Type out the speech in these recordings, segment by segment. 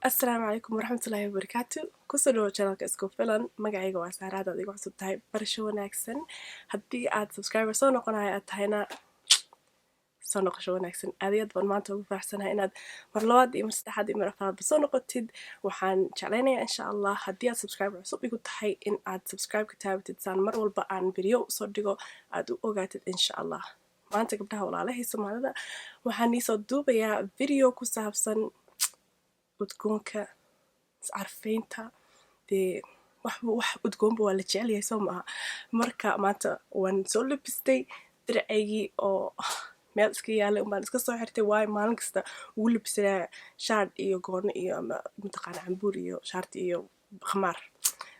السلام عليكم ورحمة الله وبركاته كسلو channelka isku filan magacayga waa Saaraad aad igu cusub tahay barasho wanaagsan haddii aad subscriber soo noqonahay aad tahayna soo noqosho wanaagsan aad iyo aad baan maanta ugu faraxsanahay inaad mar labaad iyo mar saddexaad iyo mar afraad soo noqotid waxaan jeclaynayaa insha Allah haddii aad subscriber cusub igu tahay in aad subscribe ka taabatid saan mar walba aan video soo dhigo aad u ogaatid insha Allah maanta gabdhaha walaalahay Soomaalida waxaan soo duubayaa video ku saabsan udgoonka iscarfaynta dee wax udgoonba waa la jecel yahay soo maaha marka maanta waan soo labistay diracaygii oo meel iska yaalay umbaan iska soo xirtay waayo maalin kasta ugu labisanaa shaadh iyo goono iyo ama mataqaana cambuur iyo shaarti iyo khamaar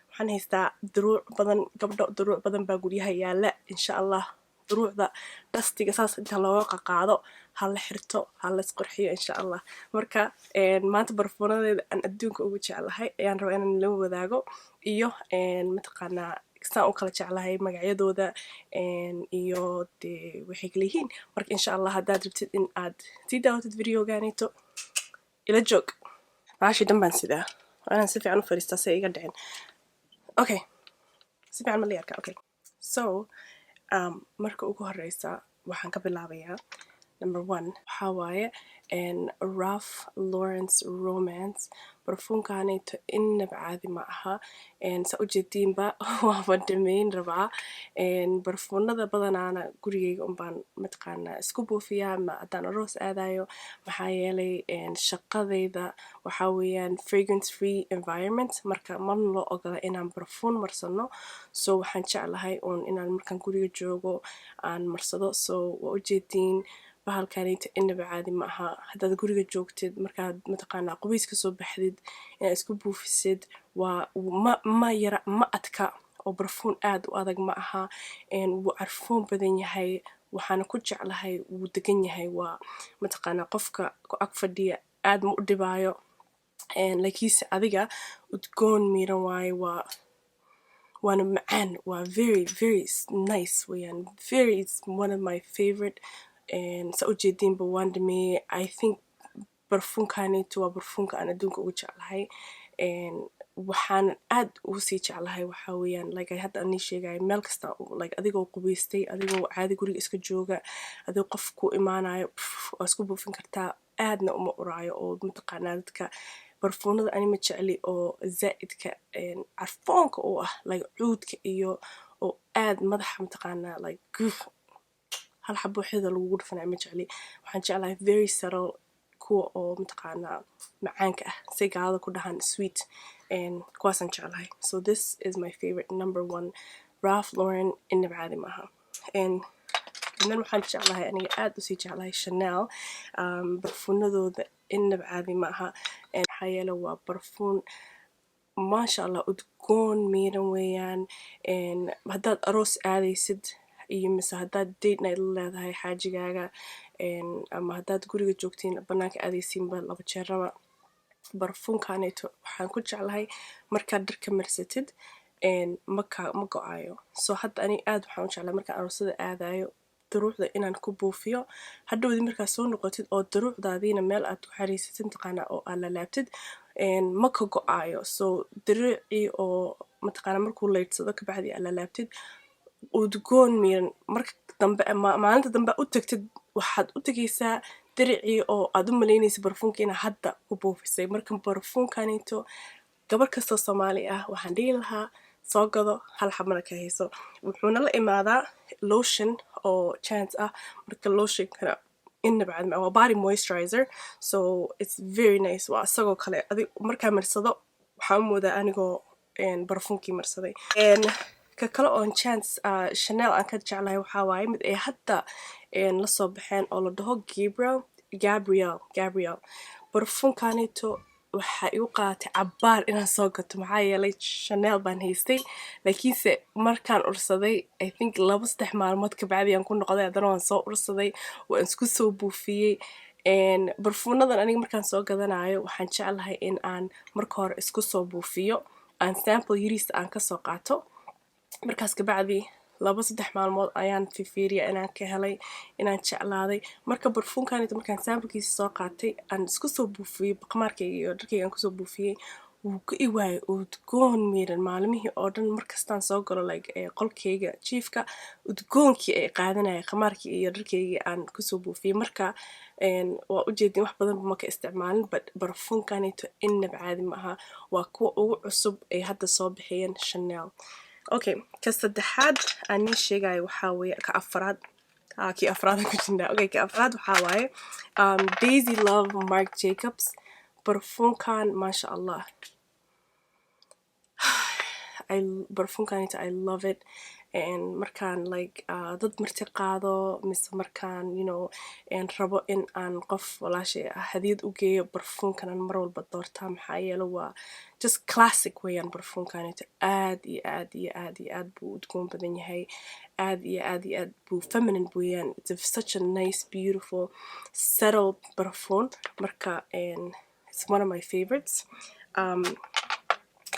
waxaan haystaa duruuc badan gabdho duruuc badan baa guryaha yaala insha Allah duruucda dhastiga saas inta looga qaado hala xirto hala isqurxiyo insha Allah marka maanta barfuunadeeda aan adduunka ugu jeclahay ayaan rabaa inaan la wadaago iyo mataqaana saan u kala jeclahay magacyadooda iyo dee waxay kala yihiin marka insha Allah haddaad rabtid in aad sii daawatid videogaanito ila joog baashi dhanbaan sidaa anaan si fiican u fadhiistaa si iga dhicin okay si fiican ma la yarka okay so marka ugu horeysa waxaan ka bilaabayaa number 1 waxaa waaye Ralph Lauren's Romance barfuunkaanayto innaba caadi ma aha saa ujeediinba waaba dhameyn rabaa barfuunada badanaana gurigeyga unbaan mataqaanaa isku buufiyaa haddaan aroos aadayo maxaa yeelay shaqadayda waxaa weeyaan fragrance free environment marka marna loo ogola inaan barfuun marsano so waxaan jeclahay inaan markaan guriga joogo aan marsado so waa ujeediin bahalkaanayta innaba caadi ma aha haddaad guriga joogtid markaad mataqaanaa qubays ka soo baxdid inaad isku buufisid waa ma adka oo barfuun aad u adag ma aha wuu carfoon badan yahay waxaana ku jeclahay wuu degan yahay waa mataqaanaa qofka ku ag fadhiya aad ma u dhibaayo laakiinse adiga udgoon miiran waaye waana macaan waa very very nice weeyaan very one of my favorite saa ujeediinba waan dhameeyey I think barfuunkaanayto waa barfuunka aan adduunka ugu jeclahay waxaan aad ugu sii jeclahay waxaa weeyaan like hadda aan sheegayo meel kasta like adigoo qubaystay adigoo caadi guriga iska jooga adigoo qof ku imaanayo waa isku buufin kartaa aadna uma uraayo oo mataqaanaa dadka barfuunada ani ma jecli oo zaa'idka carfoonka u ah like cuudka iyo oo aad madaxa mataqaanaa like hal xabo xida lagu dhufanayo ma jecli waxaan jeclahay very subtle kuwa oo mataqaanaa macaanka ah si gaalada ku dhahan sweet kuwaasaan jeclahay so this is my favorite number 1 Ralph Lauren innaba caadi ma aha then waxaan jeclahay aniga aad usii jeclahay Chanel barfuunadooda innaba caadi ma aha maxaa yeele waa barfuun maasha Allah udgoon miiran weeyaan haddaad aroos aadaysid iyo mise haddaad date night la leedahay xaajigaaga ama haddaad guriga joogtiin banaanka aadaysiinba laba jeeraba barfuunkaanayto waxaan ku jeclahay markaad dharka marsatid ma go-ayo so hadda ani aad waxaan u jeclahay markaan aroosada aadayo duruucda inaan ku buufiyo hadhowdii markaad soo noqotid oo duruucdaadiina meel aad ku xariisatid mataqaanaa oo aad la laabtid ma ka go-ayo so diriicii oo mataqaanaa markuu laydsado kabacdii aad la laabtid udgoon miiran marka dambe maalinta dambe u tagtid waxaad u tagaysaa diricii oo aad u malaynaysa barfuunka inaa hadda ku buufisay marka barfuunkaanayto gabar kastoo Soomaali ah waxaan dhihi lahaa soo gado hal xabana ka hayso wuxuuna la imaadaa lotion oo chance ah marka lotionkana innaba caadi waa body moisturizer so it's very nice waa isagoo kale adig markaa marsado waxaan u moodaa anigoo barfuunkii marsaday ka kale oon chance Chanel aan ka jeclahay waxaa waaye mid ay hadda la soo baxeen oo la dhaho Gabrielle barfuunkaanayto waxaa igu qaadatay cabaar inaan soo gato maxaa yeelay Chanel baan haystay laakiinse markaan ursaday I think 2-3 maalmood kabacdi aan ku noqday haddana waan soo ursaday waan isku soo buufiyey barfuunadan aniga markaan soo gadanayo waxaan jeclahay in aan marka hore isku soo buufiyo aan sample yariis aan ka soo qaato markaas kabacdi laba saddex maalmood ayaan fiiriya inaan ka helay inaan jeclaaday marka barfuunkanita markaan saambalkiisa soo qaatay aan isku soo buufiyey baqmaarkayga iyo dharkayga aan kusoo buufiyey wuu ka iwaayay udgoon miiran maalmihii oo dhan markastaan soo galo like qolkayga jiifka udgoonkii ay qaadanaya qamaarkii iyo dharkaygii aan kusoo buufiyey marka waa ujeedin wax badanba maka isticmaalin but barfuunkanito inab caadi ma aha waa kuwa ugu cusub ay hadda soo bixiyeen Chanel. Okay, ka saddexaad aan ii sheegayo waxaa weeye ka afraad kii afraad ku jirnaa. Okay, ka afraad waxaa waaye Daisy Love Marc Jacobs barfuunkan masha Allah barfuunkanita I love it and markaan like dad marti qaado mise markaan you know rabo in aan qof walaashay hadiyad u geeyo barfuunkan mar walba doortaa maxaa yeelay waa just classic weeyaan barfuunkanita aad iyo aad iyo aad iyo aad buu udgoon badan yahay aad iyo aad iyo aad buu feminine weeyaan it's such a nice beautiful settled barfuun marka it's one of my favorites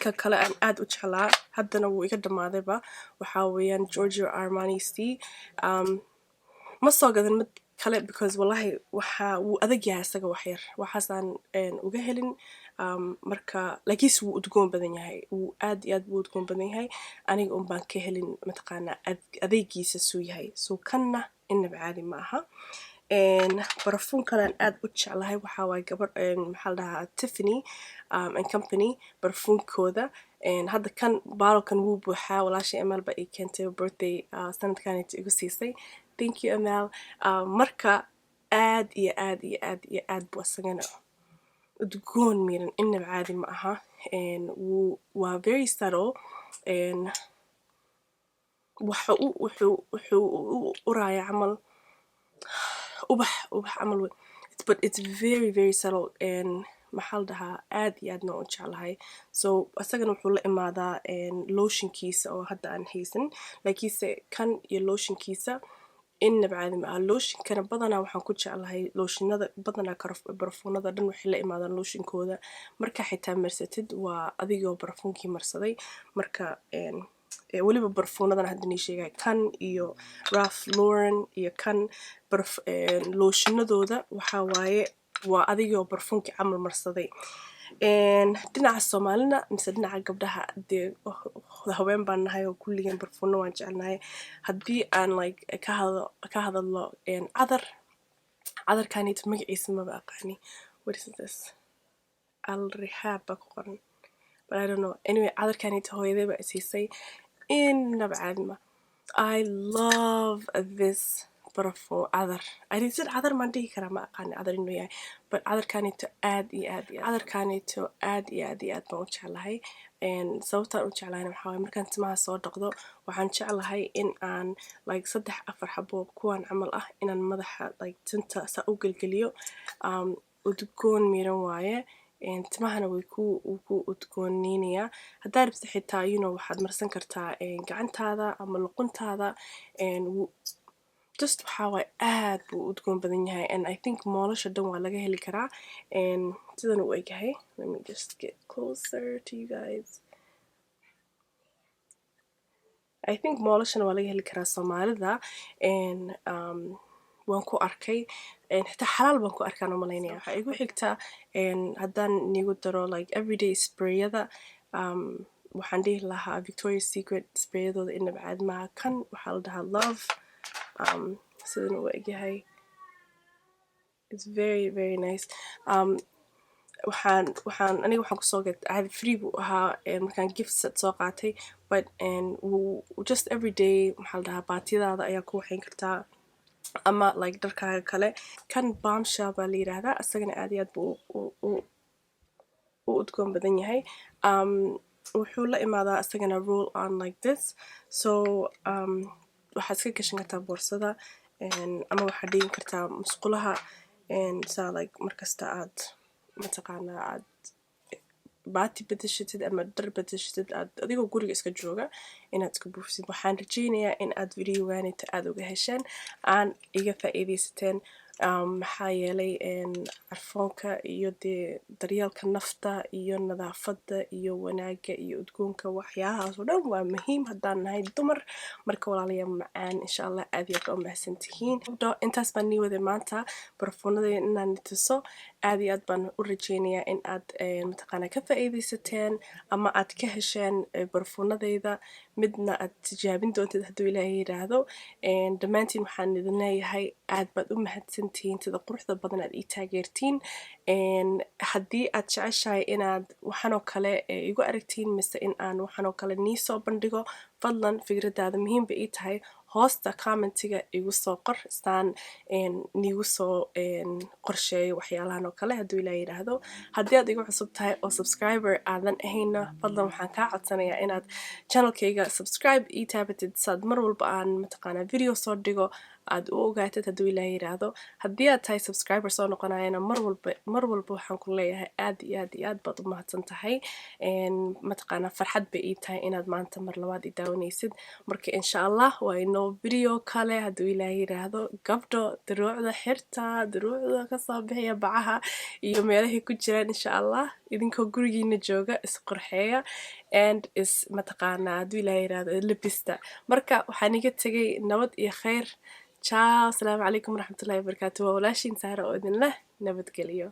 ka kale aan aad u jeclaa haddana wuu iga dhamaadayba waxaa weeyaan Giorgio Armani C ma soo gadan mid kale because wallahi wuu adag yahay isaga wax yar waxaasaan uga helin marka laakiinse wuu udgoon badan yahay wuu aad iyo aad buu udgoon badan yahay aniga un baan ka helin mataqaanaa adeegiisa suu yahay soo kanna inaba caadi ma aha barfuunkan aan aad u jeclahay waxaa waaye gabadh maxaa la dhahaa Tiffany and Company barfuunkooda hadda kan baalkan wuu buuxaa walaashay Amal ba ay keentay birthday sanadkanita igu siisay thank you Amal marka aad iyo aad iyo aad iyo aad buu asagana udgoon miiran inaba caadi ma aha waa very subtle wuxuu uraya camal ubax camal but it's very very subtle maxaa la dhahaa aad iyo aadna u jeclahay so asagana wuxuu la imaadaa lotionkiisa oo hadda aan haysan laakiinse kan iyo lotionkiisa inaba caadi ma aha lotionkana badanaa waxaan ku jeclahay lotionada badanaa barfuunada dhan waxay la imaadaan lotionkooda marka xitaa marsatid waa adigoo barfuunkii marsaday marka weliba barfuunadan hadda nii sheegay kan iyo Ralph Lauren iyo kan lotionadooda waxaa waaye waa adigoo barfuunkii camal marsaday dhinaca Soomaalina mise dhinaca gabdhaha dee haween baan nahay oo kulligeen barfuuna waan jecelnahay haddii aan like ka hadalno cadarkanita magaciisa maba aqaani what is this Al-Rihab baa ku qoran but I don't know anyway cadarkanita hooyaday baa isiisay inaba caadi ma I love this barfuun cadar arinsid cadar maan dhihi karaa ma aqaani cadar inuu yahay but cadarkanito aad iyo aad iyo cadarkanito aad iyo aad iyo aad baan u jeclahay sababtaan u jeclahayna waxaa waaye markaan timaha soo dhaqdo waxaan jeclahay in aan like 3-4 xabo kuwan camal ah inaan madaxa like tinta saa u gelgeliyo udgoon miiran waaye timahana way ku udgooneynayaa haddaa rabta xitaa you know waxaad marsan kartaa gacantaada ama luquntaada just waxaa waaye aad buu udgoon badan yahay and I think moolasha dhan waa laga heli karaa sidan u egyahay let me just get closer to you guys I think moolashana waa laga heli karaa Soomaalida waan ku arkay xitaa xalaal baan ku arkaan u malaynaya waxaa igu xigtaa haddaan nigu daro like everyday sprayada waxaan dhihi lahaa Victoria's Secret sprayadooda inaba caadi maaha kan waxaa la dhahaa Love sidan u egyahay it's very very nice aniga waxaan kusoo gatay caadi free buu ahaa markaan gift set soo qaatay but just everyday maxaa la dhahaa baatiyadaada ayaa ku waxayn kartaa ama like dharkaaga kale kan Bombshell baa la yiraahdaa asagana aad iyo aad buu u udgoon badan yahay wuxuu la imaadaa asagana roll on like this so waxaad iska gashan kartaa boorsada ama waxaad dhigin kartaa musqulaha saa like markasta aad mataqaanaa aad baati bedeshatid ama dhar bedeshatid aad adigoo guriga iska jooga inaad iska buufisid waxaan rajaynayaa in aad videoganita aad uga heshaan aan iga faa'iidaysateen maxaa yeelay carfoonka iyo dee daryeelka nafta iyo nadaafada iyo wanaaga iyo udgoonka waxyaalahaas oo dhan waa muhiim haddaan nahay dumar. marka walaalayaal macaan insha allah aad iyo aad baa u mahadsantihiin. intaas baan nii waday maanta barfuunadayda inaan tuso. aad iyo aad baan u rajeynayaa in aad mataqaanaa ka faa'iidaysateen ama aad ka hesheen barfuunadayda midna aad tijaabin doontid hadduu ilaahay yidhaahdo. dhammaantiin waxaan idin leeyahay aad baad u mahadsantihiin sida quruxda badan aad ii taageertiin. haddii aad jeceshahay inaad waxanoo kale igu aragtiin mise in aan waxanoo kale nii soo bandhigo, fadlan fikradaada muhiim bay ii tahay. hoosta commentiga igu soo qor istaan niigu soo qorsheeyo waxyaalahan oo kale hadduu ilaa yidhaahdo. haddii aad igu cusub tahay oo subscriber aadan ahayna, fadlan waxaan kaa codsanayaa inaad channelkayga subscribe ii taabatid saad mar walba aan mataqaanaa video soo dhigo aad u ogaatid hadduu ilaa yidhaahdo. haddii aad tahay subscriber soo noqonayana mar walba waxaan ku leeyahay aad iyo aad iyo aad baad u mahadsan tahay. mataqaanaa farxad bay ii tahay inaad maanta mar labaad i daawanaysid. marka insha allah waa inoo video kale hadduu ilaa yidhaahdo. gabdho daruucda xirta, daruucda kasoo bixiya bacaha iyo meelahay ku jiraan insha allah idinkoo gurigiina jooga isqurxeeya and mataqaanaa hadduu ilaa yidhaahdo labista. marka waxaan iga tegay nabad iyo khayr. ciao, asalaamu calaykum waraxmatullahi wabarakaatu. waa walaashiin Saara oo idin leh nabadgelyo.